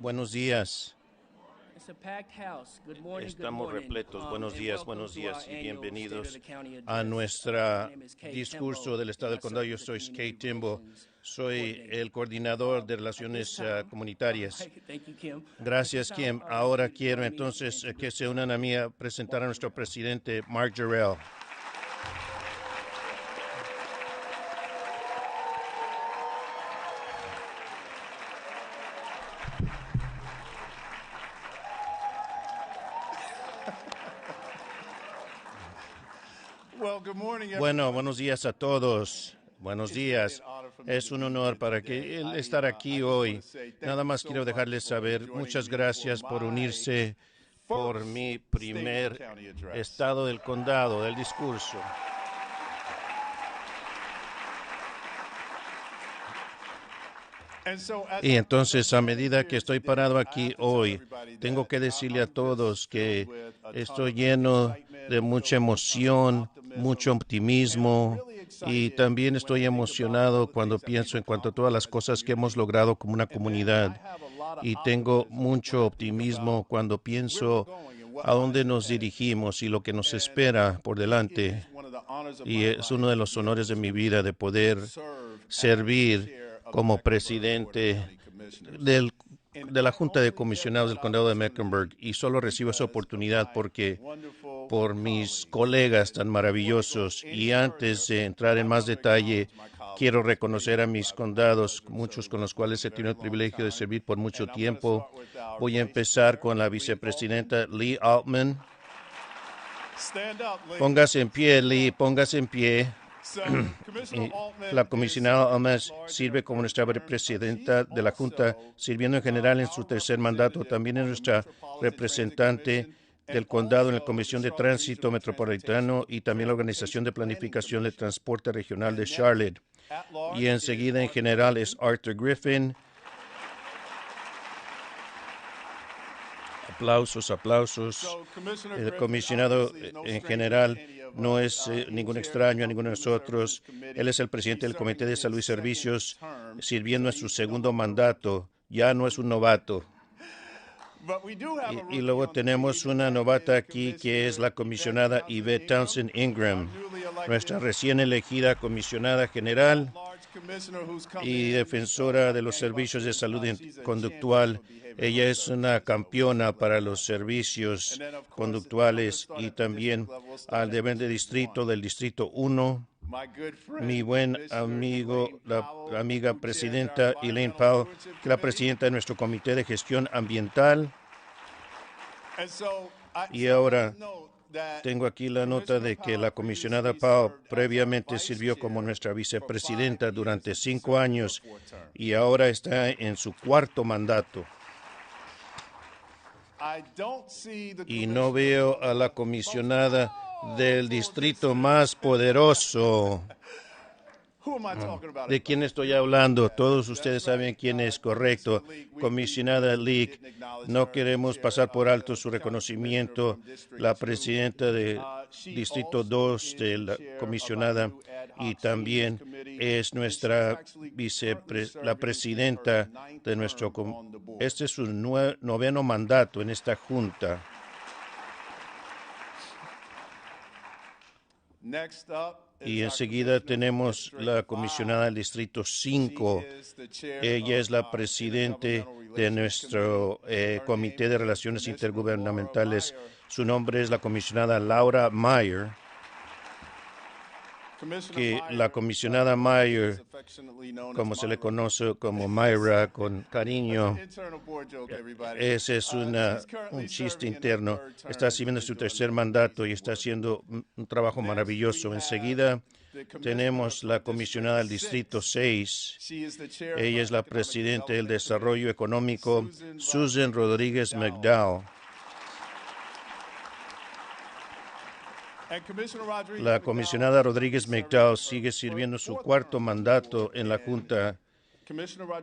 Buenos días. It's a packed house. Good morning, Estamos good morning. repletos. Buenos And días, welcome buenos to días our y annual bienvenidos State of the County a Address. nuestro My name is Kay discurso Timbo, del Estado and del I Condado. serve Yo as the soy Kay Community Timbo. Relations Soy Coordinator. el coordinador de At relaciones this time, comunitarias. thank you, Kim. Gracias, At this time, Kim. I'd Ahora like you to quiero join me in entonces que introducing se unan a mí a presentar a nuestro presidente, Mark Jarrell. Bueno, buenos días a todos. Buenos días. Es un honor para estar aquí hoy. Nada más quiero dejarles saber, muchas gracias por unirse por mi primer Estado del Condado del discurso. Y entonces, a medida que estoy parado aquí hoy, tengo que decirle a todos que estoy lleno de mucha emoción, mucho optimismo, y también estoy emocionado cuando pienso en cuanto a todas las cosas que hemos logrado como una comunidad. Y tengo mucho optimismo cuando pienso a dónde nos dirigimos y lo que nos espera por delante. Y es uno de los honores de mi vida de poder servir como presidente de la Junta de Comisionados del Condado de Mecklenburg, y solo recibo esa oportunidad por mis colegas tan maravillosos. Y antes de entrar en más detalle, quiero reconocer a mis condados, muchos con los cuales he tenido el privilegio de servir por mucho tiempo. Voy a empezar con la vicepresidenta Lee Altman. Póngase en pie, Lee, póngase en pie. La comisionada Altman sirve como nuestra presidenta de la Junta, sirviendo en general en su tercer mandato. También es nuestra representante del condado en la Comisión de Tránsito Metropolitano y también la Organización de Planificación de Transporte Regional de Charlotte. Y enseguida en general es Arthur Griffin. Aplausos, aplausos. El comisionado en general no es ningún extraño a ninguno de nosotros. Él es el presidente del Comité de Salud y Servicios, sirviendo en su segundo mandato. Ya no es un novato. Y luego tenemos una novata aquí que es la comisionada Yvette Townsend Ingram, nuestra recién elegida comisionada general y defensora de los servicios de salud conductual. Ella es una campeona para los servicios conductuales y también al deber de distrito del Distrito 1. Mi buen amigo, la amiga presidenta Elaine Powell, que es la presidenta de nuestro Comité de Gestión Ambiental. Y ahora tengo aquí la nota de que la comisionada Powell previamente sirvió como nuestra vicepresidenta durante 5 años y ahora está en su cuarto mandato. Y no veo a la comisionada del distrito más poderoso. ¿De quién estoy hablando? Todos ustedes saben quién es, correcto. Comisionada Leak, no queremos pasar por alto su reconocimiento. La presidenta de Distrito 2 de la comisionada y también es nuestra la presidenta de nuestro... Este es su noveno mandato en esta junta. Y enseguida tenemos la comisionada del Distrito 5. Ella es la presidente de nuestro Comité de Relaciones Intergubernamentales. Su nombre es la comisionada Laura Meyer. Que la comisionada Meyer, como se le conoce como Myra con cariño, ese es un chiste interno. Está sirviendo su tercer mandato y está haciendo un trabajo maravilloso. Enseguida tenemos la comisionada del Distrito 6. Ella es la presidenta del Desarrollo Económico, Susan Rodríguez McDowell. La comisionada Rodríguez McDowell sigue sirviendo su cuarto mandato en la Junta.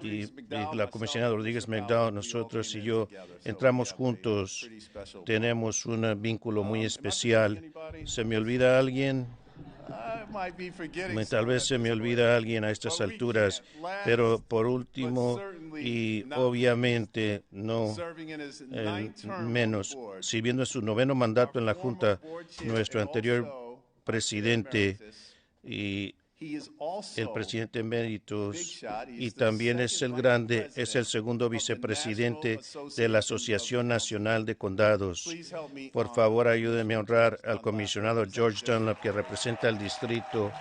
Y la comisionada Rodríguez McDowell, nosotros y yo entramos juntos. Tenemos un vínculo muy especial. ¿Se me olvida alguien? Tal vez se me olvida alguien a estas alturas, pero por último y obviamente no menos, sirviendo en su noveno mandato en la Junta, nuestro anterior presidente y el presidente eméritus, y también es el grande, es el segundo vicepresidente de la Asociación Nacional de Condados. Por favor, ayúdenme a honrar al comisionado George Dunlap, que representa el Distrito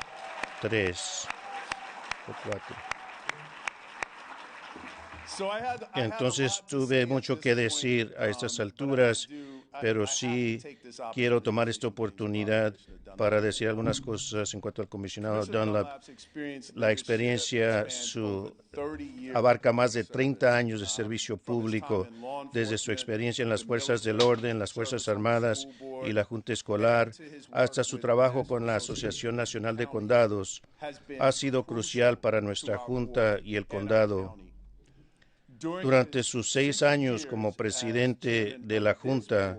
3 o 4. Entonces tuve mucho que decir a estas alturas, pero sí quiero tomar esta oportunidad para decir algunas cosas en cuanto al comisionado Dunlap. La experiencia abarca más de 30 años de servicio público, desde su experiencia en las fuerzas del orden, las Fuerzas Armadas y la Junta Escolar, hasta su trabajo con la Asociación Nacional de Condados. Ha sido crucial para nuestra Junta y el condado. Durante sus 6 años como presidente de la Junta,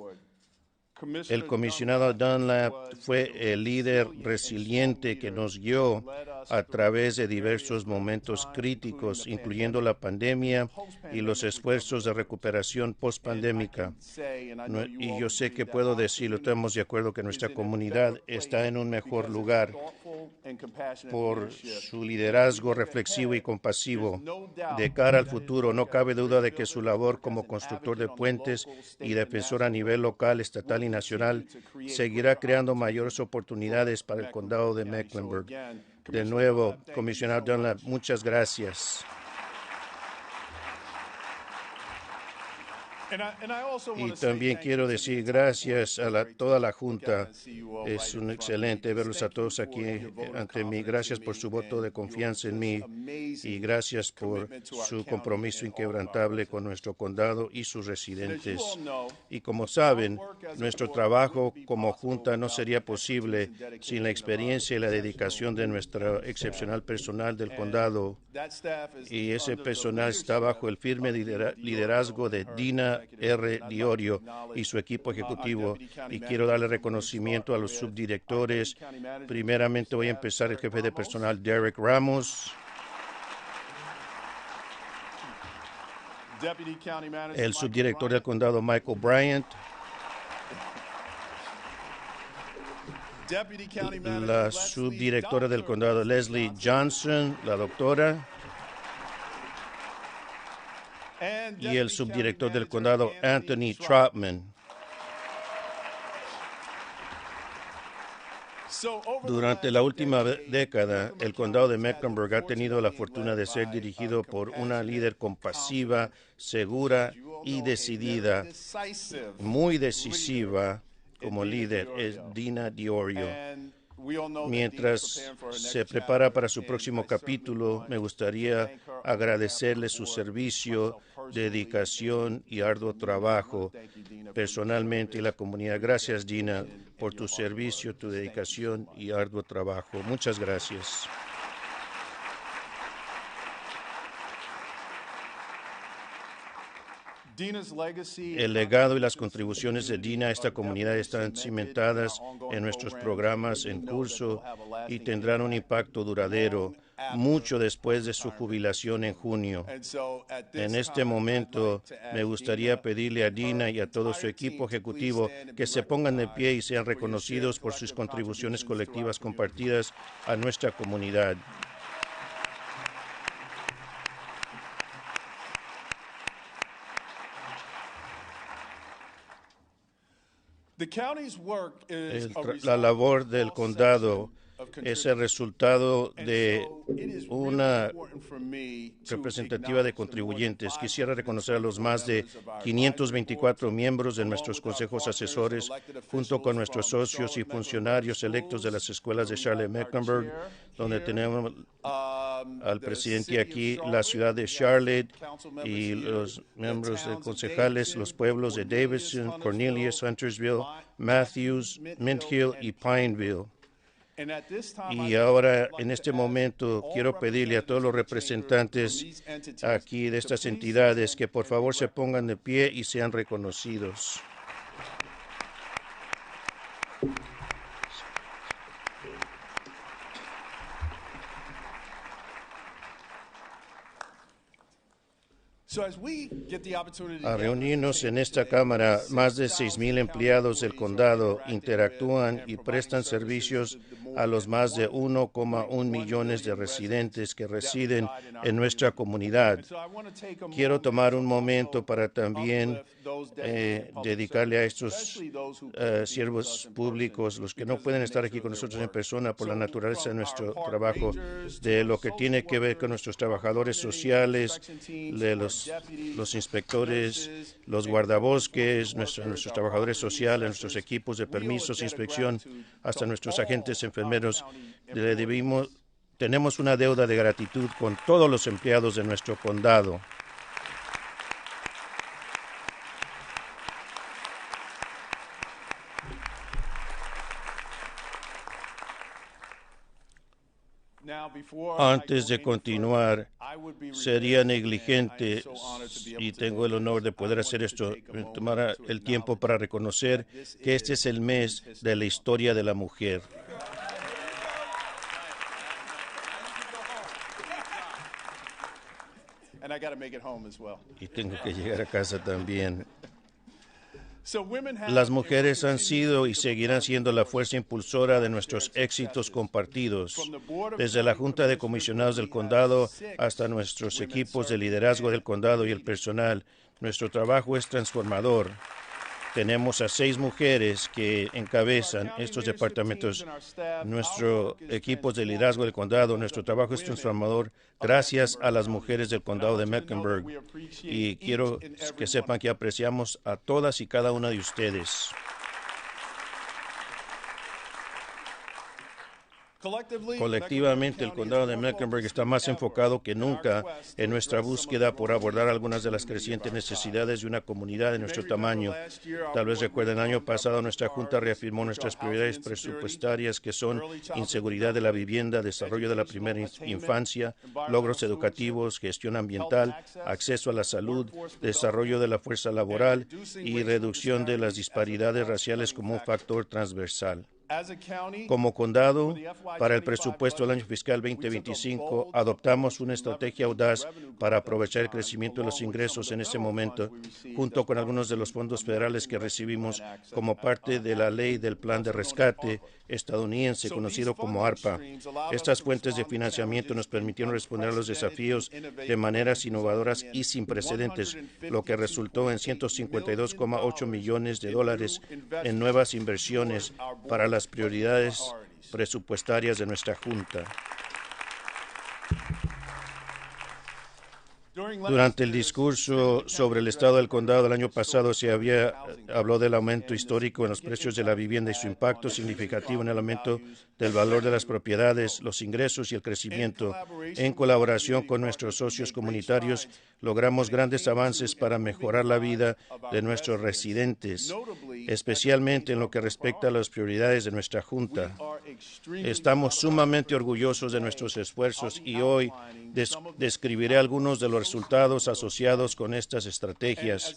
el comisionado Dunlap fue el líder resiliente que nos guió a través de diversos momentos críticos, incluyendo la pandemia y los esfuerzos de recuperación post-pandémica. Y yo sé que puedo decirlo, estamos de acuerdo que nuestra comunidad está en un mejor lugar por su liderazgo reflexivo y compasivo. De cara al futuro, no cabe duda de que su labor como constructor de puentes y defensor a nivel local, estatal y nacional seguirá creando mayores oportunidades para el condado de Mecklenburg. De nuevo, comisionado Dunlap, muchas gracias. Y también quiero decir gracias a toda la Junta. Es un excelente verlos a todos aquí ante mí. Gracias por su voto de confianza en mí y gracias por su compromiso inquebrantable con nuestro condado y sus residentes. Y como saben, nuestro trabajo como Junta no sería posible sin la experiencia y la dedicación de nuestro excepcional personal del condado. Y ese personal está bajo el firme liderazgo de Dina R. Diorio y su equipo ejecutivo, y quiero darle reconocimiento a los subdirectores. Primeramente voy a empezar el jefe de personal Derek Ramos, el subdirector del condado Michael Bryant, la subdirectora del condado Leslie Johnson, la doctora, y el subdirector del condado Anthony Trotman. Durante la última década, el condado de Mecklenburg ha tenido la fortuna de ser dirigido por una líder compasiva, segura y decidida, muy decisiva como líder, es Dina Diorio. Mientras se prepara para su próximo capítulo, me gustaría agradecerle su servicio, dedicación y arduo trabajo personalmente y la comunidad. Gracias, Dina, por tu servicio, tu dedicación y arduo trabajo. Muchas gracias. El legado y las contribuciones de Dina a esta comunidad están cimentadas en nuestros programas en curso y tendrán un impacto duradero mucho después de su jubilación en junio. En este momento, me gustaría pedirle a Dina y a todo su equipo ejecutivo que se pongan de pie y sean reconocidos por sus contribuciones colectivas compartidas a nuestra comunidad. La labor del condado es el resultado de una representativa de contribuyentes. Quisiera reconocer a los más de 524 miembros de nuestros consejos asesores, junto con nuestros socios y funcionarios electos de las escuelas de Charlotte-Mecklenburg, donde tenemos al presidente aquí, la ciudad de Charlotte y los miembros de concejales, los pueblos de Davidson, Cornelius, Huntersville, Matthews, Mint Hill y Pineville. Y ahora, en este momento, quiero pedirle a todos los representantes aquí de estas entidades que por favor se pongan de pie y sean A reunirnos en esta Cámara, más de 6,000 empleados del condado interactúan y prestan servicios a los más de 1,1 millones de residentes que residen en nuestra comunidad. Quiero tomar un momento para también dedicarle a estos siervos públicos, los que no pueden estar aquí con nosotros en persona por la naturaleza de nuestro trabajo, de lo que tiene que ver con nuestros trabajadores sociales, de los inspectores, los guardabosques, nuestros trabajadores sociales, nuestros equipos de permisos, inspección, hasta nuestros agentes enfermeros. Tenemos una deuda de gratitud con todos los empleados de nuestro condado. Antes de continuar, sería negligente, y tengo el honor de poder hacer esto, tomar el tiempo para reconocer que este es el mes de la historia de la mujer. Y tengo que llegar a casa también. Las mujeres han sido y seguirán siendo la fuerza impulsora de nuestros éxitos compartidos, desde la Junta de Comisionados del Condado hasta nuestros equipos de liderazgo del condado y el personal. Nuestro trabajo es transformador. Tenemos a 6 mujeres que encabezan estos departamentos. Nuestro equipo de liderazgo del condado, nuestro trabajo es transformador gracias a las mujeres del condado de Mecklenburg. Y quiero que sepan que apreciamos a todas y cada una de ustedes. Colectivamente, el condado de Mecklenburg está más enfocado que nunca en nuestra búsqueda por abordar algunas de las crecientes necesidades de una comunidad de nuestro tamaño. Tal vez recuerden, el año pasado nuestra Junta reafirmó nuestras prioridades presupuestarias, que son inseguridad de la vivienda, desarrollo de la primera infancia, logros educativos, gestión ambiental, acceso a la salud, desarrollo de la fuerza laboral y reducción de las disparidades raciales como un factor transversal. Como condado, para el presupuesto del año fiscal 2025, adoptamos una estrategia audaz para aprovechar el crecimiento de los ingresos en este momento, junto con algunos de los fondos federales que recibimos como parte de la ley del Plan de Rescate estadounidense, conocido como ARPA. Estas fuentes de financiamiento nos permitieron responder a los desafíos de maneras innovadoras y sin precedentes, lo que resultó en $152,8 millones en nuevas inversiones para las prioridades presupuestarias de nuestra Junta. Durante el discurso sobre el estado del condado del año pasado habló del aumento histórico en los precios de la vivienda y su impacto significativo en el aumento del valor de las propiedades, los ingresos y el crecimiento. En colaboración con nuestros socios comunitarios, logramos grandes avances para mejorar la vida de nuestros residentes, especialmente en lo que respecta a las prioridades de nuestra Junta. Estamos sumamente orgullosos de nuestros esfuerzos y hoy describiré algunos de los resultados asociados con estas estrategias.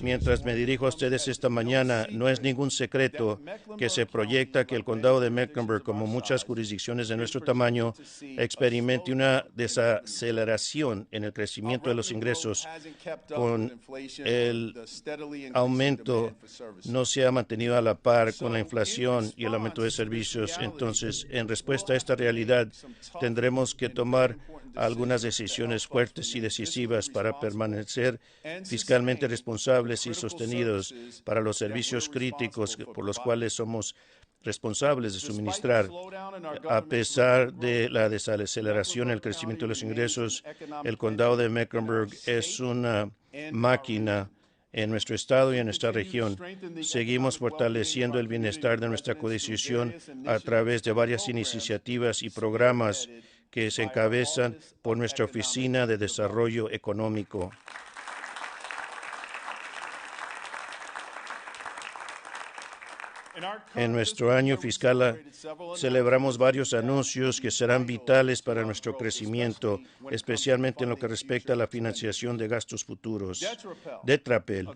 Mientras me dirijo a ustedes esta mañana, no es ningún secreto que se proyecta que el condado de Mecklenburg, como muchas jurisdicciones de nuestro tamaño, experimente una desaceleración en el crecimiento de los ingresos. Con el aumento no se ha mantenido a la par con la inflación y el aumento de servicios. Entonces, en respuesta a esta realidad, tendremos que tomar algunas decisiones fuertes y decisivas para permanecer fiscalmente responsables y sostenidos para los servicios críticos por los cuales somos responsables de suministrar. A pesar de la desaceleración en el crecimiento de los ingresos, el condado de Mecklenburg es una máquina en nuestro estado y en nuestra región. Seguimos fortaleciendo el bienestar de nuestra codecisión a través de varias iniciativas y programas que se encabezan por nuestra Oficina de Desarrollo Económico. En nuestro año fiscal celebramos varios anuncios que serán vitales para nuestro crecimiento, especialmente en lo que respecta a la financiación de gastos futuros. Detrapel,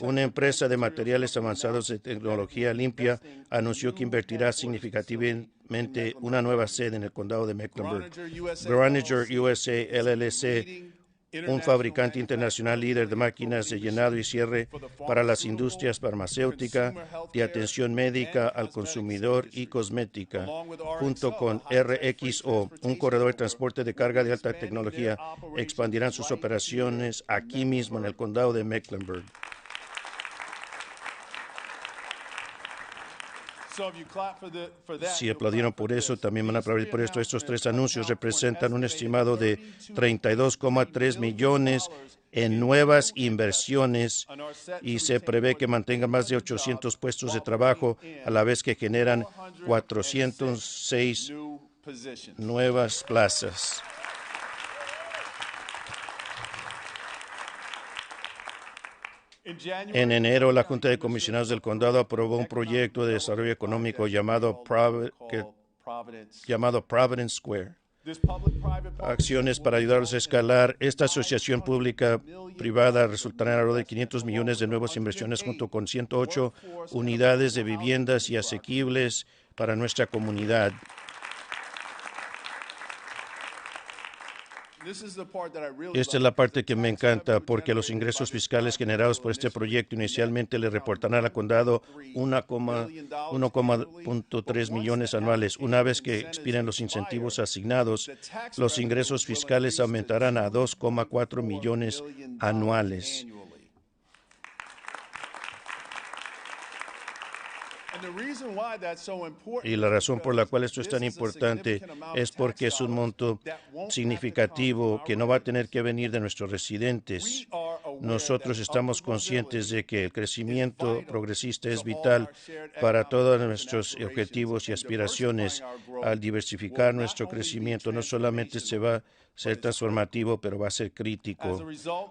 una empresa de materiales avanzados de tecnología limpia, anunció que invertirá significativamente una nueva sede en el condado de Mecklenburg. Graniger USA LLC, un fabricante internacional líder de máquinas de llenado y cierre para las industrias farmacéutica, de atención médica al consumidor y cosmética, junto con RXO, un corredor de transporte de carga de alta tecnología, expandirán sus operaciones aquí mismo en el condado de Mecklenburg. Si aplaudieron por eso, también van a aplaudir por esto. Estos tres anuncios representan un estimado de $32.3 millones en nuevas inversiones y se prevé que mantengan más de 800 puestos de trabajo a la vez que generan 406 nuevas plazas. En enero, la Junta de Comisionados del Condado aprobó un proyecto de desarrollo económico llamado Providence Square. Acciones para ayudarlos a escalar. Esta asociación pública-privada resultará en alrededor de 500 millones de nuevas inversiones junto con 108 unidades de viviendas y asequibles para nuestra comunidad. Esta es la parte que me encanta porque los ingresos fiscales generados por este proyecto inicialmente le reportarán al condado 1,3 millones anuales. Una vez que expiren los incentivos asignados, los ingresos fiscales aumentarán a 2,4 millones anuales. Y la razón por la cual esto es tan importante es porque es un monto significativo que no va a tener que venir de nuestros residentes. Nosotros estamos conscientes de que el crecimiento progresista es vital para todos nuestros objetivos y aspiraciones. Al diversificar nuestro crecimiento, no solamente se va a ser transformativo, pero va a ser crítico.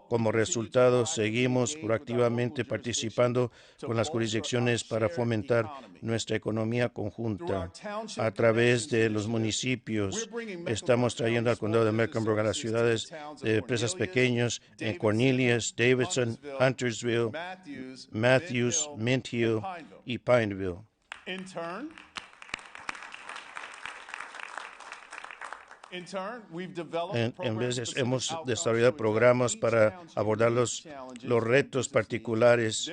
Como resultado, seguimos proactivamente participando con las jurisdicciones para fomentar nuestra economía conjunta. A través de los municipios, estamos trayendo al condado de Mecklenburg a las ciudades de empresas pequeñas en Cornelius, Davidson, Huntersville, Matthews, Mint Hill y Pineville. En vez de eso, hemos desarrollado programas para abordar los retos particulares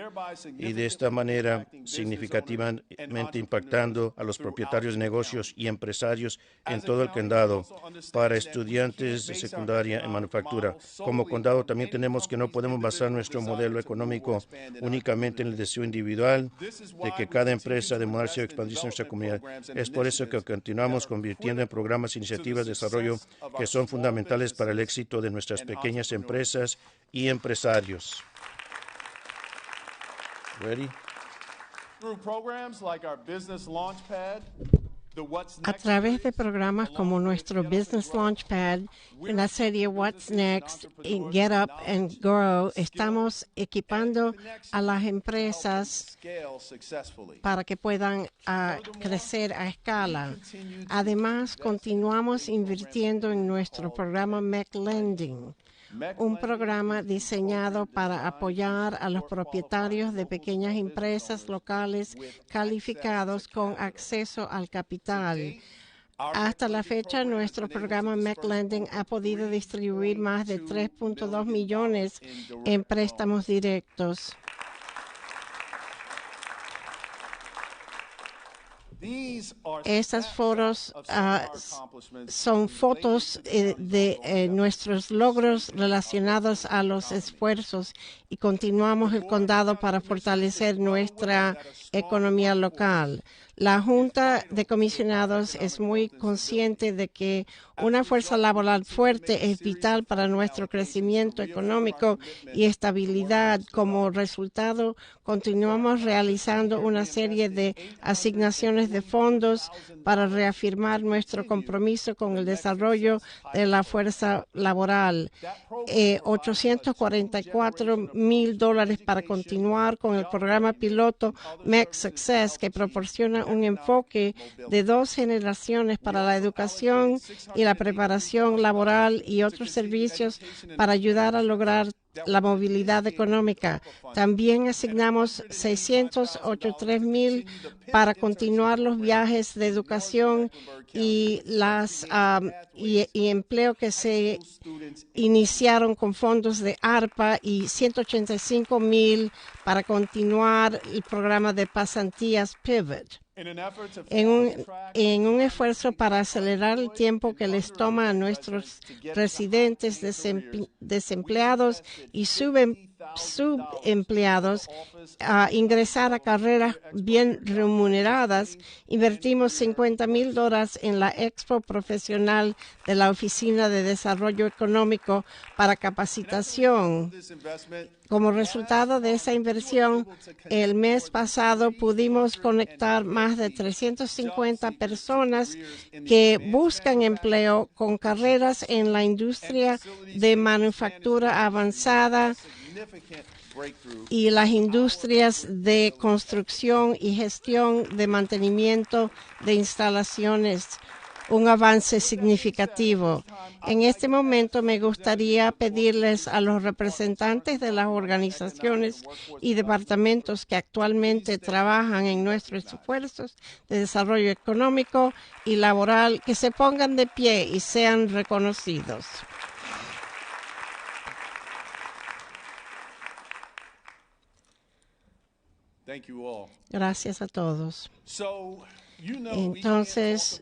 y de esta manera significativamente impactando a los propietarios de negocios y empresarios en todo el condado para estudiantes de secundaria en manufactura. Como condado también tenemos que no podemos basar nuestro modelo económico únicamente en el deseo individual de que cada empresa de mudarse o expandirse en nuestra comunidad. Es por eso que continuamos convirtiendo en programas e iniciativas de desarrollo que son fundamentales para el éxito de nuestras pequeñas empresas y empresarios. Ready? A través de programas como nuestro Business Launchpad, la serie What's Next y Get Up and Grow, estamos equipando a las empresas para que puedan crecer a escala. Además, continuamos invirtiendo en nuestro programa MECLending, un programa diseñado para apoyar a los propietarios de pequeñas empresas locales calificados con acceso al capital. Hasta la fecha, nuestro programa MECLending ha podido distribuir más de 3.2 millones en préstamos directos. Estas fotos son fotos de nuestros logros relacionados a los esfuerzos y continuamos el condado para fortalecer nuestra economía local. La Junta de Comisionados es muy consciente de que una fuerza laboral fuerte es vital para nuestro crecimiento económico y estabilidad. Como resultado, continuamos realizando una serie de asignaciones de fondos para reafirmar nuestro compromiso con el desarrollo de la fuerza laboral. $844,000 para continuar con el programa piloto MEC Success, que proporciona un enfoque de 2 generaciones para la educación y la preparación laboral y otros servicios para ayudar a lograr la movilidad económica. También asignamos $683,000 para continuar los viajes de educación y y empleo que se iniciaron con fondos de ARPA y $185,000 para continuar el programa de pasantías Pivot. En un esfuerzo para acelerar el tiempo que les toma a nuestros residentes desempleados y subempleados a ingresar a carreras bien remuneradas, invertimos $50,000 en la Expo Profesional de la Oficina de Desarrollo Económico para capacitación. Como resultado de esa inversión, el mes pasado pudimos conectar más de 350 personas que buscan empleo con carreras en la industria de manufactura avanzada y las industrias de construcción y gestión de mantenimiento de instalaciones. Un avance significativo. En este momento me gustaría pedirles a los representantes de las organizaciones y departamentos que actualmente trabajan en nuestros esfuerzos de desarrollo económico y laboral que se pongan de pie y sean reconocidos. Gracias a todos. Entonces,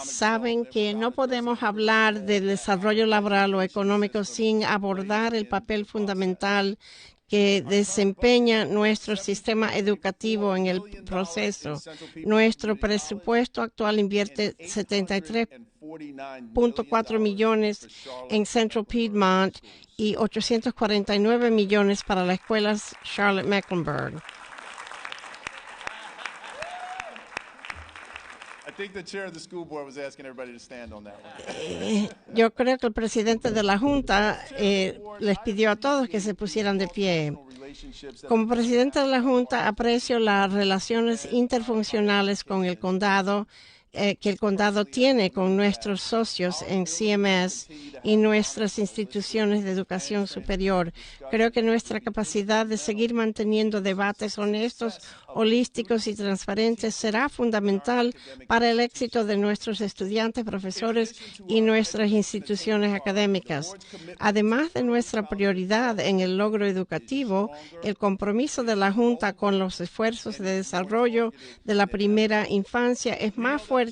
saben que no podemos hablar de desarrollo laboral o económico sin abordar el papel fundamental que desempeña nuestro sistema educativo en el proceso. Nuestro presupuesto actual invierte $73.4 millones en Central Piedmont y $849 millones para las escuelas Charlotte-Mecklenburg. Yo creo que el presidente de la Junta les pidió a todos que se pusieran de pie. Como presidente de la Junta, aprecio las relaciones interfuncionales con el condado que el condado tiene con nuestros socios en CMS y nuestras instituciones de educación superior. Creo que nuestra capacidad de seguir manteniendo debates honestos, holísticos y transparentes será fundamental para el éxito de nuestros estudiantes, profesores y nuestras instituciones académicas. Además de nuestra prioridad en el logro educativo, el compromiso de la Junta con los esfuerzos de desarrollo de la primera infancia es más fuerte,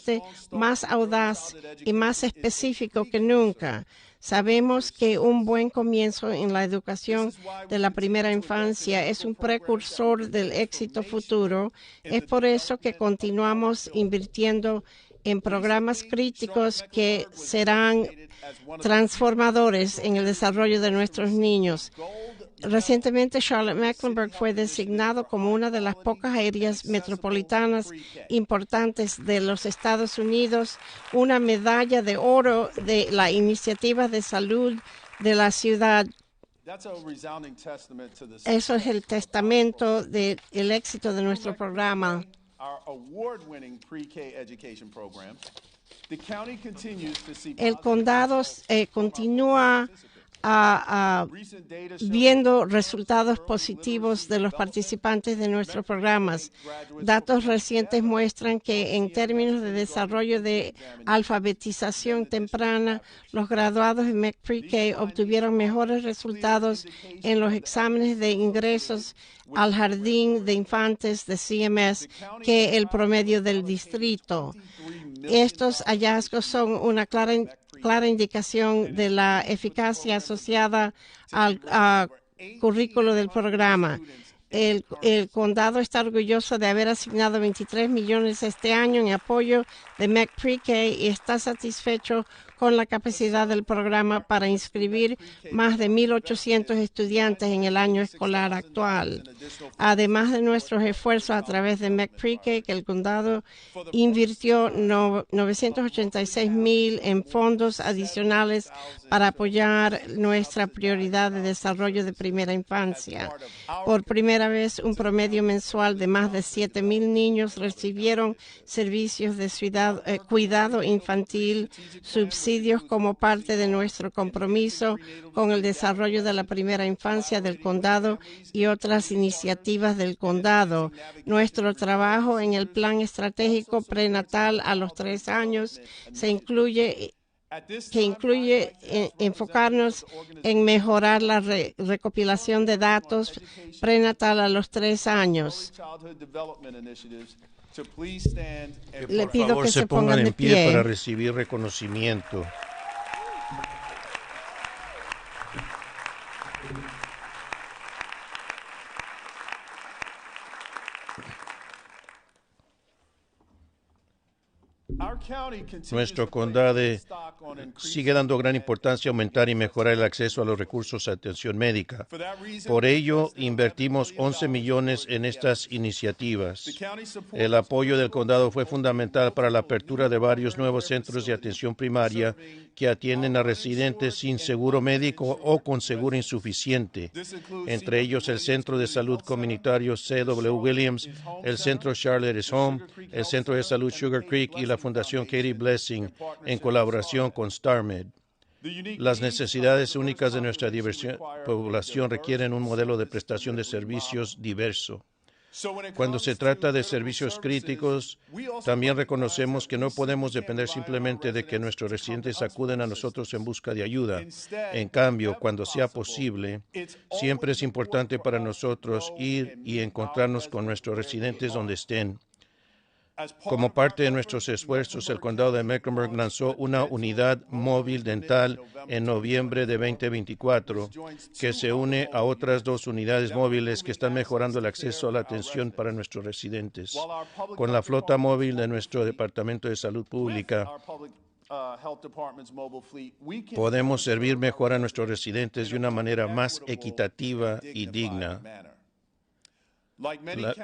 más audaz y más específico que nunca. Sabemos que un buen comienzo en la educación de la primera infancia es un precursor del éxito futuro. Es por eso que continuamos invirtiendo en programas críticos que serán transformadores en el desarrollo de nuestros niños. Recientemente, Charlotte-Mecklenburg fue designado como una de las pocas áreas metropolitanas importantes de los Estados Unidos, una medalla de oro de la iniciativa de salud de la ciudad. Eso es el testamento del éxito de nuestro programa. El condado continúa viendo resultados positivos de los participantes de nuestros programas. Datos recientes muestran que en términos de desarrollo de alfabetización temprana, los graduados en MEC-Pre-K obtuvieron mejores resultados en los exámenes de ingresos al jardín de infantes de CMS que el promedio del distrito. Estos hallazgos son una clara indicación de la eficacia asociada al currículo del programa. El condado está orgulloso de haber asignado $23 millones este año en apoyo de MEC-Pre-K y está satisfecho con la capacidad del programa para inscribir más de 1,800 estudiantes en el año escolar actual. Además de nuestros esfuerzos a través de MEC-Pre-K, que el condado invirtió $986,000 en fondos adicionales para apoyar nuestra prioridad de desarrollo de primera infancia. Por primera vez, un promedio mensual de más de 7,000 niños recibieron servicios de cuidado infantil subsidiado subsidios como parte de nuestro compromiso con el desarrollo de la primera infancia del condado y otras iniciativas del condado. Nuestro trabajo en el plan estratégico prenatal a los 3 años incluye enfocarnos en mejorar la recopilación de datos prenatal a los 3 años. Le Por pido favor, que se se pongan pongan de en pie pie. para recibir reconocimiento. Nuestro condado sigue dando gran importancia a aumentar y mejorar el acceso a los recursos de atención médica. Por ello, invertimos 11 millones en estas iniciativas. El apoyo del condado fue fundamental para la apertura de varios nuevos centros de atención primaria que atienden a residentes sin seguro médico o con seguro insuficiente, entre ellos el Centro de Salud Comunitario C.W. Williams, el Centro Charlotte is Home, el Centro de Salud Sugar Creek y la Fundación Katie Blessing, en colaboración con StarMed. Las necesidades únicas de nuestra población requieren un modelo de prestación de servicios diverso. Cuando se trata de servicios críticos, también reconocemos que no podemos depender simplemente de que nuestros residentes acuden a nosotros en busca de ayuda. En cambio, cuando sea posible, siempre es importante para nosotros ir y encontrarnos con nuestros residentes donde estén. Como parte de nuestros esfuerzos, el condado de Mecklenburg lanzó una unidad móvil dental en noviembre de 2024, que se une a otras 2 unidades móviles que están mejorando el acceso a la atención para nuestros residentes. Con la flota móvil de nuestro Departamento de Salud Pública, podemos servir mejor a nuestros residentes de una manera más equitativa y digna.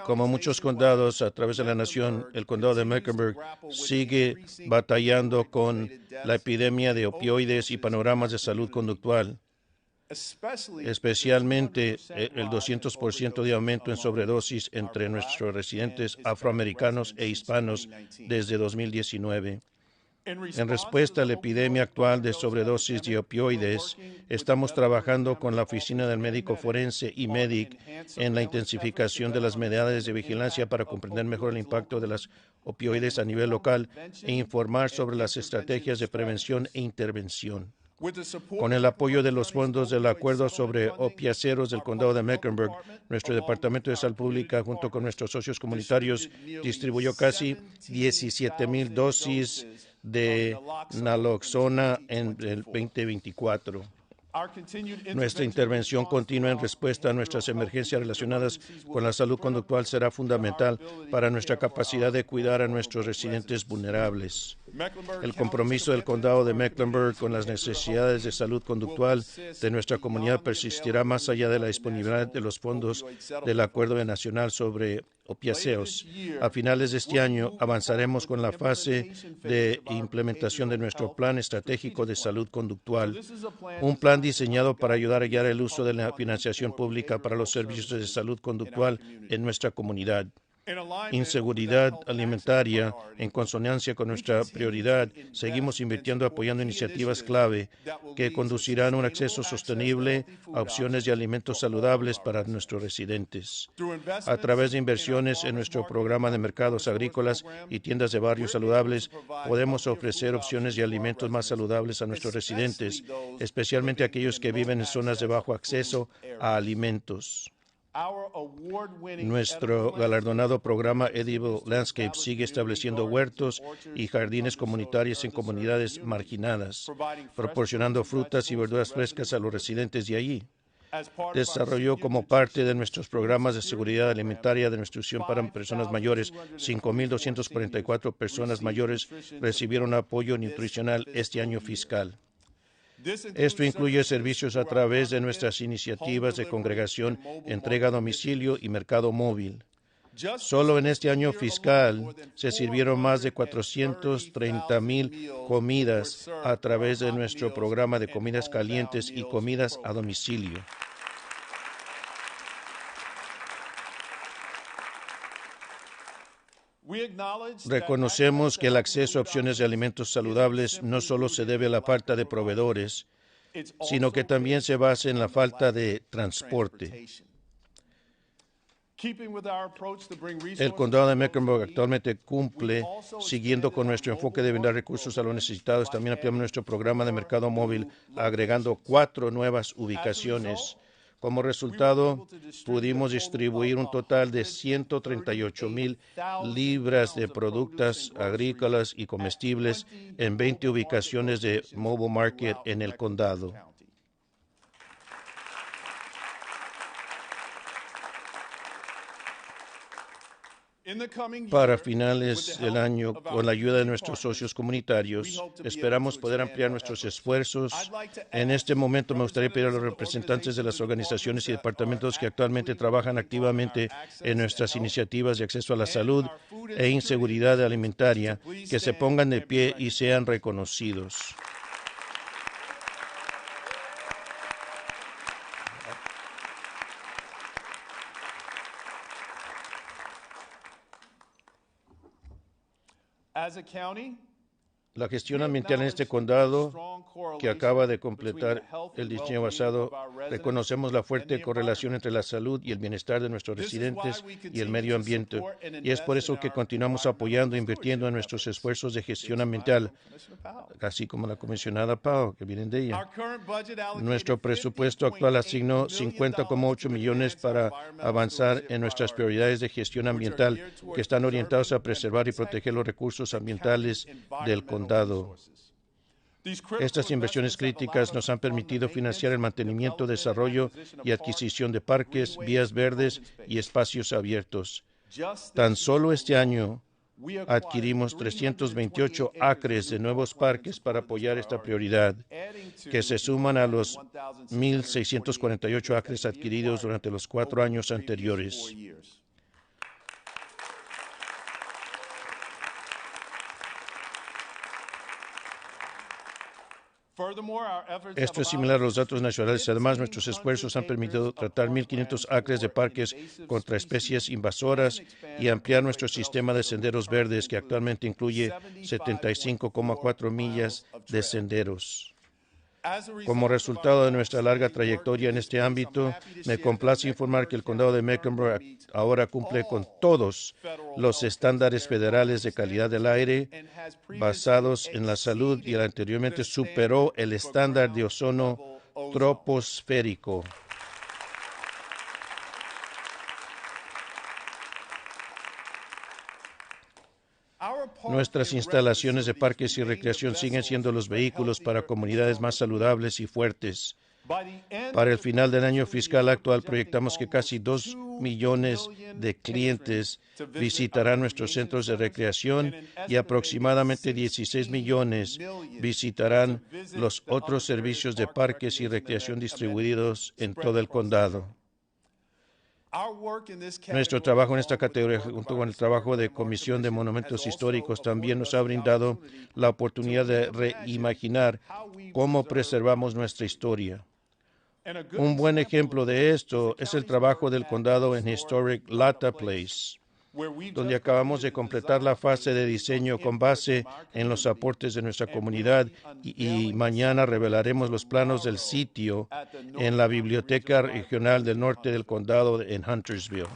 Como muchos condados a través de la nación, el condado de Mecklenburg sigue batallando con la epidemia de opioides y panoramas de salud conductual, especialmente el 200% de aumento en sobredosis entre nuestros residentes afroamericanos e hispanos desde 2019. En respuesta a la epidemia actual de sobredosis de opioides, estamos trabajando con la Oficina del Médico Forense y MEDIC en la intensificación de las medidas de vigilancia para comprender mejor el impacto de las opioides a nivel local e informar sobre las estrategias de prevención e intervención. Con el apoyo de los fondos del Acuerdo sobre Opiáceos del Condado de Mecklenburg, nuestro Departamento de Salud Pública, junto con nuestros socios comunitarios, distribuyó casi 17,000 dosis de naloxona en el 2024. Nuestra intervención continua en respuesta a nuestras emergencias relacionadas con la salud conductual será fundamental para nuestra capacidad de cuidar a nuestros residentes vulnerables. El compromiso del condado de Mecklenburg con las necesidades de salud conductual de nuestra comunidad persistirá más allá de la disponibilidad de los fondos del Acuerdo Nacional sobre Opiáceos. A finales de este año avanzaremos con la fase de implementación de nuestro Plan Estratégico de Salud Conductual, un plan diseñado para ayudar a guiar el uso de la financiación pública para los servicios de salud conductual en nuestra comunidad. Inseguridad alimentaria, en consonancia con nuestra prioridad, seguimos invirtiendo apoyando iniciativas clave que conducirán a un acceso sostenible a opciones de alimentos saludables para nuestros residentes. A través de inversiones en nuestro programa de mercados agrícolas y tiendas de barrios saludables, podemos ofrecer opciones de alimentos más saludables a nuestros residentes, especialmente aquellos que viven en zonas de bajo acceso a alimentos. Nuestro galardonado programa Edible Landscape sigue estableciendo huertos y jardines comunitarios en comunidades marginadas, proporcionando frutas y verduras frescas a los residentes de allí. Desarrolló como parte de nuestros programas de seguridad alimentaria de nutrición para personas mayores, 5,244 personas mayores recibieron apoyo nutricional este año fiscal. Esto incluye servicios a través de nuestras iniciativas de congregación, entrega a domicilio y mercado móvil. Solo en este año fiscal se sirvieron más de 430,000 comidas a través de nuestro programa de comidas calientes y comidas a domicilio. Reconocemos que el acceso a opciones de alimentos saludables no solo se debe a la falta de proveedores, sino que también se basa en la falta de transporte. El condado de Mecklenburg actualmente cumple, siguiendo con nuestro enfoque de brindar recursos a los necesitados. También ampliamos nuestro programa de mercado móvil, agregando 4 nuevas ubicaciones. Como resultado, pudimos distribuir un total de 138,000 libras de productos agrícolas y comestibles en 20 ubicaciones de Mobile Market en el condado. Para finales del año, con la ayuda de nuestros socios comunitarios, esperamos poder ampliar nuestros esfuerzos. En este momento me gustaría pedir a los representantes de las organizaciones y departamentos que actualmente trabajan activamente en nuestras iniciativas de acceso a la salud e inseguridad alimentaria que se pongan de pie y sean reconocidos. La gestión ambiental en este condado, que acaba de completar el diseño basado, reconocemos la fuerte correlación entre la salud y el bienestar de nuestros residentes y el medio ambiente. Y es por eso que continuamos apoyando e invirtiendo en nuestros esfuerzos de gestión ambiental, así como la comisionada Powell, que vienen de ella. Nuestro presupuesto actual asignó $50,8 millones para avanzar en nuestras prioridades de gestión ambiental, que están orientados a preservar y proteger los recursos ambientales del condado. Estas inversiones críticas nos han permitido financiar el mantenimiento, desarrollo y adquisición de parques, vías verdes y espacios abiertos. Tan solo este año adquirimos 328 acres de nuevos parques para apoyar esta prioridad, que se suman a los 1,648 acres adquiridos durante los 4 años anteriores. Esto es similar a los datos nacionales. Además, nuestros esfuerzos han permitido tratar 1,500 acres de parques contra especies invasoras y ampliar nuestro sistema de senderos verdes, que actualmente incluye 75,4 millas de senderos. Como resultado de nuestra larga trayectoria en este ámbito, me complace informar que el condado de Mecklenburg ahora cumple con todos los estándares federales de calidad del aire basados en la salud y anteriormente superó el estándar de ozono troposférico. Nuestras instalaciones de parques y recreación siguen siendo los vehículos para comunidades más saludables y fuertes. Para el final del año fiscal actual, proyectamos que casi 2 millones de clientes visitarán nuestros centros de recreación y aproximadamente 16 millones visitarán los otros servicios de parques y recreación distribuidos en todo el condado. Nuestro trabajo en esta categoría, junto con el trabajo de Comisión de Monumentos Históricos, también nos ha brindado la oportunidad de reimaginar cómo preservamos nuestra historia. Un buen ejemplo de esto es el trabajo del condado en Historic Latta Place, donde acabamos de completar la fase de diseño con base en los aportes de nuestra comunidad y mañana revelaremos los planos del sitio en la Biblioteca Regional del Norte del Condado en Huntersville.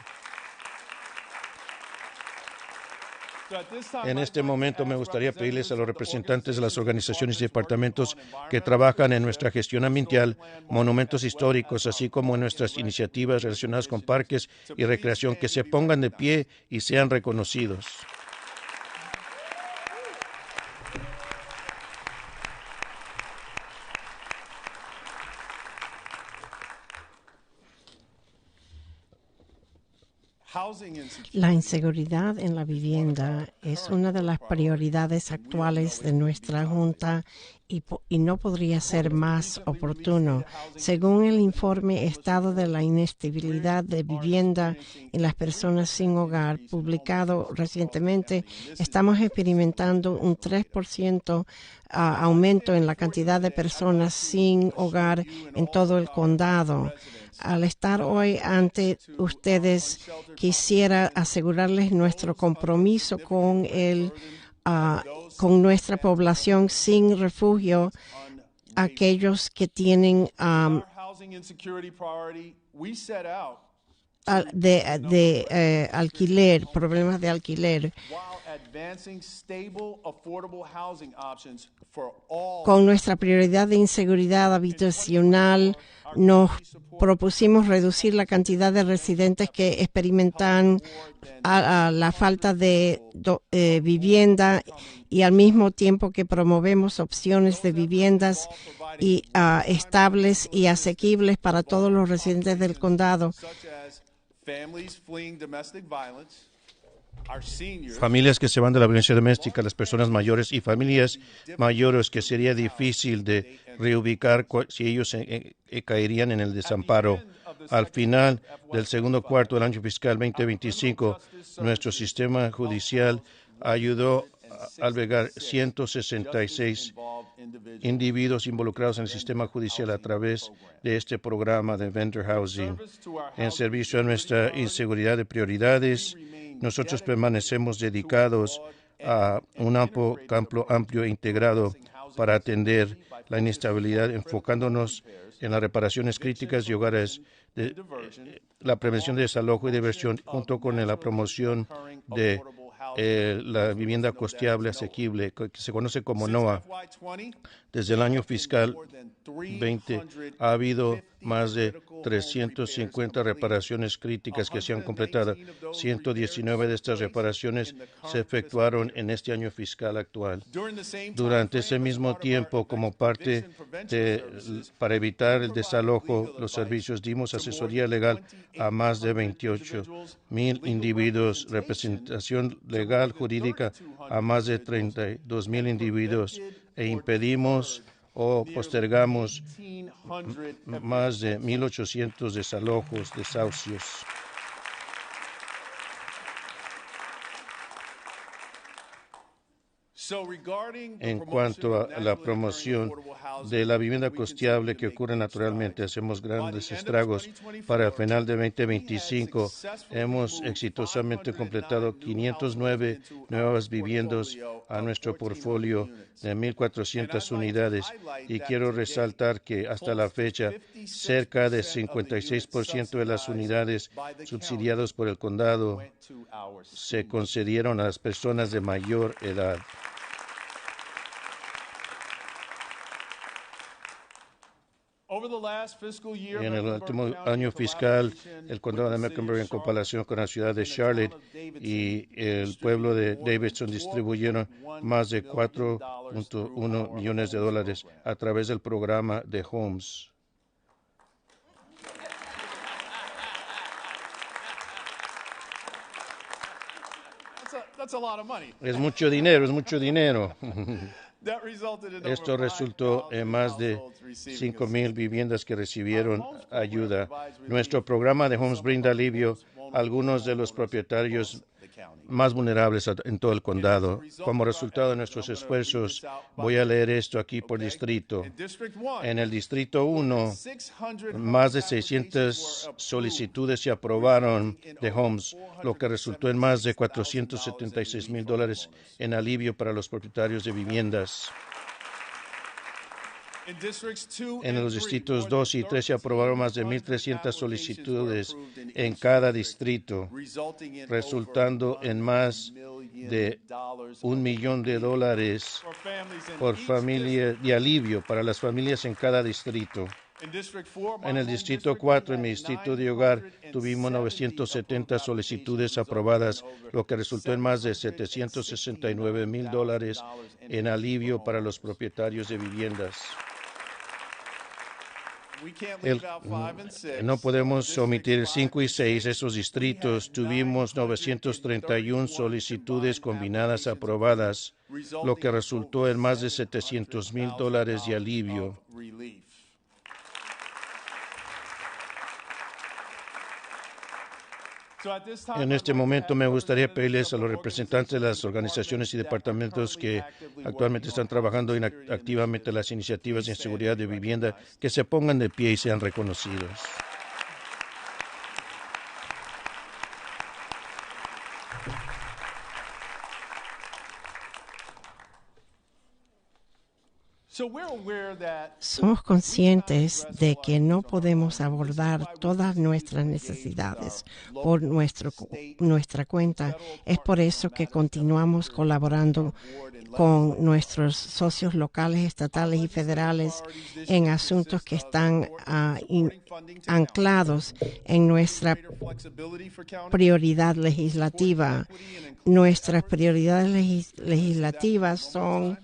En este momento me gustaría pedirles a los representantes de las organizaciones y departamentos que trabajan en nuestra gestión ambiental, monumentos históricos, así como en nuestras iniciativas relacionadas con parques y recreación, que se pongan de pie y sean reconocidos. La inseguridad en la vivienda es una de las prioridades actuales de nuestra Junta y no podría ser más oportuno. Según el informe Estado de la Inestabilidad de Vivienda en las Personas Sin Hogar, publicado recientemente, estamos experimentando un 3% aumento en la cantidad de personas sin hogar en todo el condado. Al estar hoy ante ustedes, quisiera asegurarles nuestro compromiso con con nuestra población sin refugio, aquellos que tienen alquiler, problemas de alquiler. Con nuestra prioridad de inseguridad habitacional, nos propusimos reducir la cantidad de residentes que experimentan la falta de vivienda, y al mismo tiempo que promovemos opciones de viviendas estables y asequibles para todos los residentes del condado. Familias que se van de la violencia doméstica, las personas mayores y familias mayores que sería difícil de reubicar si ellos caerían en el desamparo. Al final del segundo cuarto del año fiscal 2025, nuestro sistema judicial ayudó a albergar 166 individuos involucrados en el sistema judicial a través de este programa de vendor housing. En servicio a nuestra inseguridad de prioridades, nosotros permanecemos dedicados a un campo amplio e integrado para atender la inestabilidad, enfocándonos en las reparaciones críticas de hogares, la prevención de desalojo y diversión, junto con la promoción de la vivienda costeable asequible, que se conoce como NOAA. Desde el año fiscal 20 ha habido más de 350 reparaciones críticas que se han completado. 119 de estas reparaciones se efectuaron en este año fiscal actual. Durante ese mismo tiempo, como parte para evitar el desalojo, los servicios dimos asesoría legal a más de 28,000 individuos, representación legal jurídica a más de 32,000 individuos, e impedimos o postergamos más de 1,800 desalojos, desahucios. En cuanto a la promoción de la vivienda costeable que ocurre naturalmente, hacemos grandes estragos. Para el final de 2025, hemos exitosamente completado 509 nuevas viviendas a nuestro portfolio de 1,400 unidades, y quiero resaltar que hasta la fecha, cerca de 56% de las unidades subsidiadas por el condado se concedieron a las personas de mayor edad. En el último año fiscal, el condado de Mecklenburg, en comparación con la ciudad de Charlotte y el pueblo de Davidson, distribuyeron más de $4.1 millones a través del programa de Homes. Es mucho dinero, es mucho dinero. Esto resultó en más de 5,000 viviendas que recibieron ayuda. Nuestro programa de Homes brinda alivio a algunos de los propietarios más vulnerables en todo el condado. Como resultado de nuestros esfuerzos, voy a leer esto aquí por distrito. En el Distrito 1, más de 600 solicitudes se aprobaron de Homes, lo que resultó en más de $476,000 en alivio para los propietarios de viviendas. En los distritos 2 y 3 se aprobaron más de 1,300 solicitudes en cada distrito, resultando en más de $1 millón por familia de alivio para las familias en cada distrito. En el Distrito 4, en mi distrito de hogar, tuvimos 970 solicitudes aprobadas, lo que resultó en más de $769,000 en alivio para los propietarios de viviendas. No podemos omitir el 5 y 6. Esos distritos tuvimos 931 solicitudes combinadas aprobadas, lo que resultó en más de $700,000 de alivio. En este momento me gustaría pedirles a los representantes de las organizaciones y departamentos que actualmente están trabajando activamente en las iniciativas de seguridad de vivienda que se pongan de pie y sean reconocidos. Somos conscientes de que no podemos abordar todas nuestras necesidades por nuestra cuenta. Es por eso que continuamos colaborando con nuestros socios locales, estatales y federales en asuntos que están anclados en nuestra prioridad legislativa. Nuestras prioridades legislativas son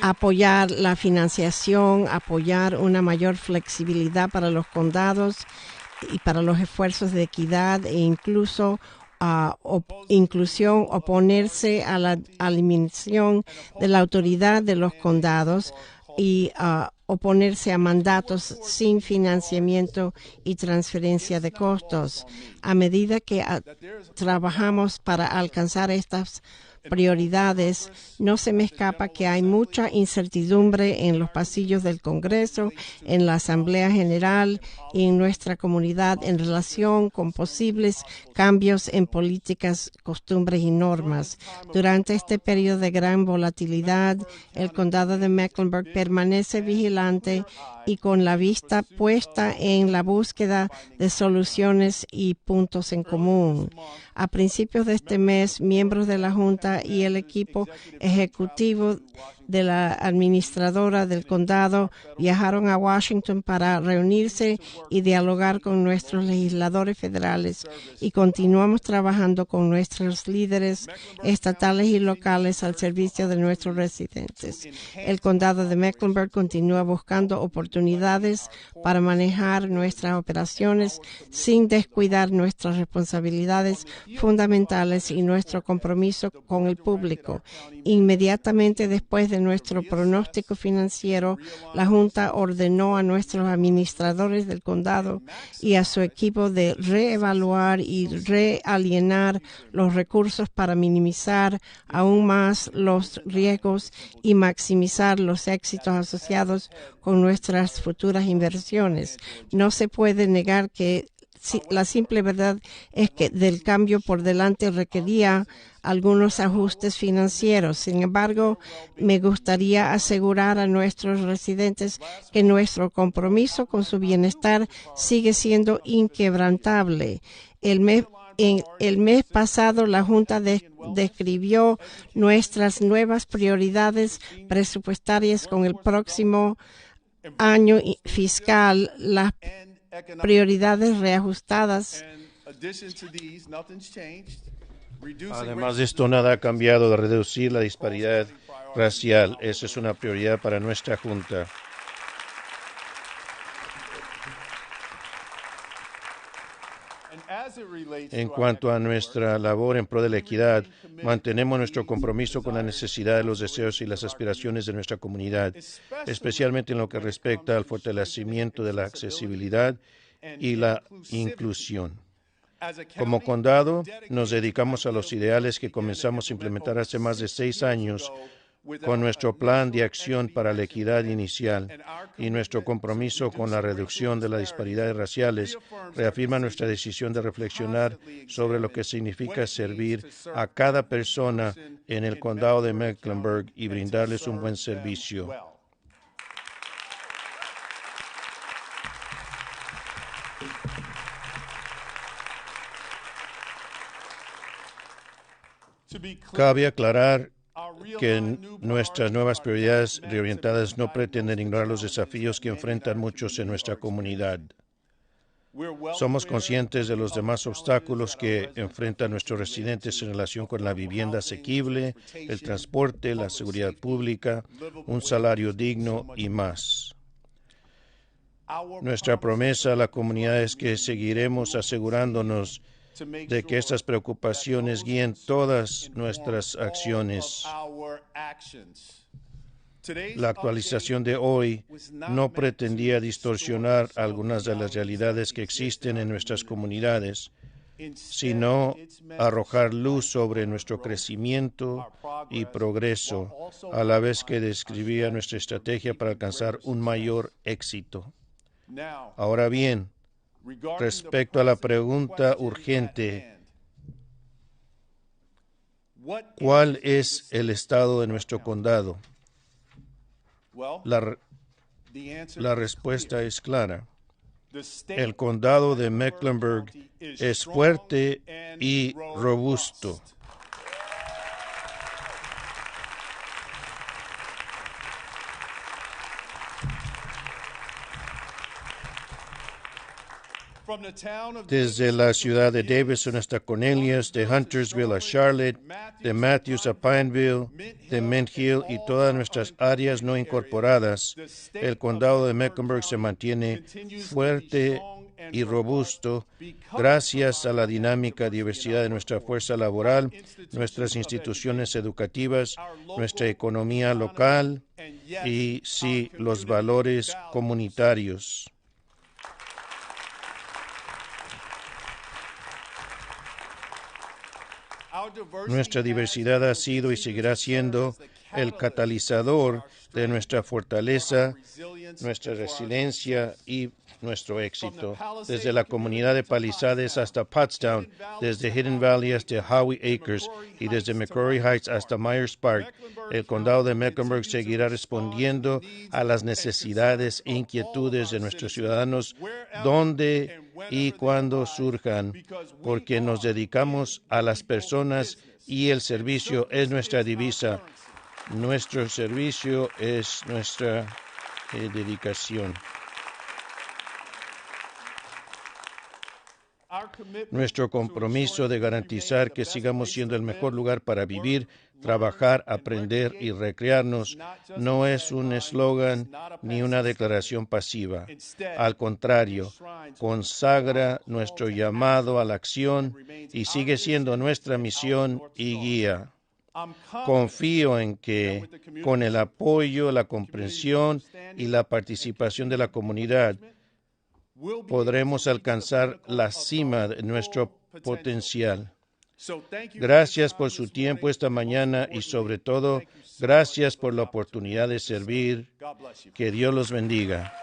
apoyar la financiación, apoyar una mayor flexibilidad para los condados y para los esfuerzos de equidad e incluso inclusión, oponerse a la eliminación de la autoridad de los condados y oponerse a mandatos sin financiamiento y transferencia de costos. A medida que trabajamos para alcanzar estas prioridades, no se me escapa que hay mucha incertidumbre en los pasillos del Congreso, en la Asamblea General y en nuestra comunidad en relación con posibles cambios en políticas, costumbres y normas. Durante este periodo de gran volatilidad, el condado de Mecklenburg permanece vigilante y con la vista puesta en la búsqueda de soluciones y puntos en común. A principios de este mes, miembros de la Junta y el equipo ejecutivo de la administradora del condado viajaron a Washington para reunirse y dialogar con nuestros legisladores federales y continuamos trabajando con nuestros líderes estatales y locales al servicio de nuestros residentes. El condado de Mecklenburg continúa buscando oportunidades para manejar nuestras operaciones sin descuidar nuestras responsabilidades fundamentales y nuestro compromiso con el público. Inmediatamente después de nuestro pronóstico financiero, la Junta ordenó a nuestros administradores del condado y a su equipo de reevaluar y realienar los recursos para minimizar aún más los riesgos y maximizar los éxitos asociados con nuestras futuras inversiones. No se puede negar que la simple verdad es que del cambio por delante requería algunos ajustes financieros. Sin embargo, me gustaría asegurar a nuestros residentes que nuestro compromiso con su bienestar sigue siendo inquebrantable. En el mes pasado, la Junta describió nuestras nuevas prioridades presupuestarias con el próximo año fiscal. Las prioridades reajustadas. Además de esto, nada ha cambiado de reducir la disparidad racial. Esa es una prioridad para nuestra Junta. En cuanto a nuestra labor en pro de la equidad, mantenemos nuestro compromiso con la necesidad de los deseos y las aspiraciones de nuestra comunidad, especialmente en lo que respecta al fortalecimiento de la accesibilidad y la inclusión. Como condado, nos dedicamos a los ideales que comenzamos a implementar hace más de 6 años con nuestro plan de acción para la equidad inicial y nuestro compromiso con la reducción de las disparidades raciales reafirma nuestra decisión de reflexionar sobre lo que significa servir a cada persona en el condado de Mecklenburg y brindarles un buen servicio. Cabe aclarar que nuestras nuevas prioridades reorientadas no pretenden ignorar los desafíos que enfrentan muchos en nuestra comunidad. Somos conscientes de los demás obstáculos que enfrentan nuestros residentes en relación con la vivienda asequible, el transporte, la seguridad pública, un salario digno y más. Nuestra promesa a la comunidad es que seguiremos asegurándonos de que estas preocupaciones guíen todas nuestras acciones. La actualización de hoy no pretendía distorsionar algunas de las realidades que existen en nuestras comunidades, sino arrojar luz sobre nuestro crecimiento y progreso, a la vez que describía nuestra estrategia para alcanzar un mayor éxito. Ahora bien, respecto a la pregunta urgente, ¿cuál es el estado de nuestro condado? La respuesta es clara. El condado de Mecklenburg es fuerte y robusto. Desde la ciudad de Davison hasta Cornelius, de Huntersville a Charlotte, de Matthews a Pineville, de Mint Hill y todas nuestras áreas no incorporadas, el condado de Mecklenburg se mantiene fuerte y robusto gracias a la dinámica diversidad de nuestra fuerza laboral, nuestras instituciones educativas, nuestra economía local y, sí, los valores comunitarios. Nuestra diversidad ha sido y seguirá siendo el catalizador de nuestra fortaleza, nuestra resiliencia y nuestro éxito. Desde la comunidad de Palisades hasta Pottstown, desde Hidden Valley hasta Howie Acres y desde McCrory Heights hasta Myers Park, el condado de Mecklenburg seguirá respondiendo a las necesidades e inquietudes de nuestros ciudadanos donde y cuando surjan, porque nos dedicamos a las personas y el servicio es nuestra divisa. Nuestro servicio es nuestra dedicación. Nuestro compromiso de garantizar que sigamos siendo el mejor lugar para vivir, trabajar, aprender y recrearnos no es un eslogan ni una declaración pasiva. Al contrario, consagra nuestro llamado a la acción y sigue siendo nuestra misión y guía. Confío en que, con el apoyo, la comprensión y la participación de la comunidad, podremos alcanzar la cima de nuestro potencial. Gracias por su tiempo esta mañana y, sobre todo, gracias por la oportunidad de servir. Que Dios los bendiga.